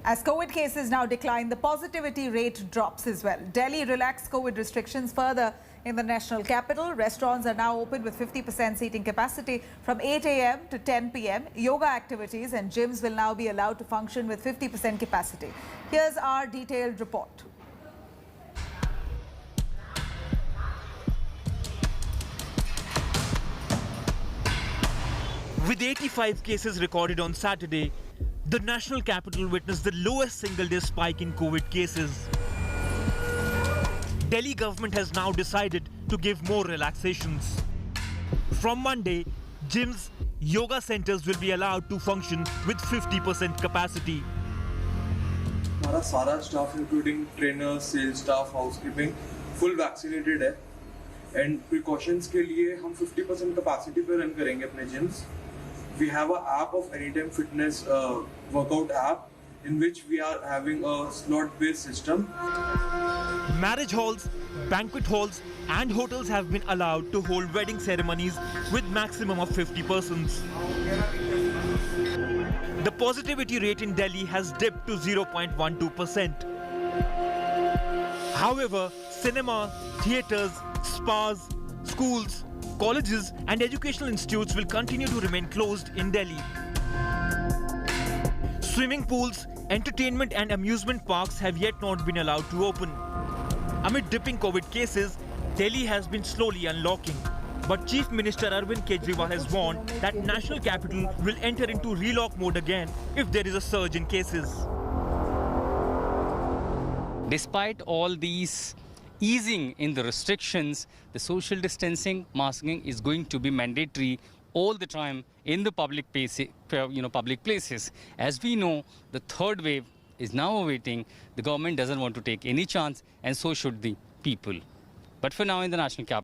As COVID cases now decline, the positivity rate drops as well. Delhi relaxed COVID restrictions further in the national capital. Restaurants are now open with 50% seating capacity from 8 a.m. to 10 p.m. Yoga activities and gyms will now be allowed to function with 50% capacity. Here's our detailed report. With 85 cases recorded on Saturday, the national capital witnessed the lowest single-day spike in COVID cases. Delhi government has now decided to give more relaxations. From Monday, gyms, yoga centers will be allowed to function with 50% capacity. हमारा सारा staff including trainer, sales staff, housekeeping full vaccinated है and precautions के लिए हम 50% capacity पे run करेंगे अपने gyms. We have an app of Anytime Fitness workout app in which we are having a slot-based system. Marriage halls, banquet halls and hotels have been allowed to hold wedding ceremonies with maximum of 50 persons. The positivity rate in Delhi has dipped to 0.12%. However, cinema, theatres, spas, schools, colleges and educational institutes will continue to remain closed in Delhi. Swimming pools, entertainment and amusement parks have yet not been allowed to open. Amid dipping COVID cases, Delhi has been slowly unlocking. But Chief Minister Arvind Kejriwal has warned that national capital will enter into relock mode again if there is a surge in cases. Despite all these easing in the restrictions, the social distancing, masking is going to be mandatory all the time in the public places. As we know, the third wave is now awaiting. The government doesn't want to take any chance, and so should the people. But for now, in the national capital,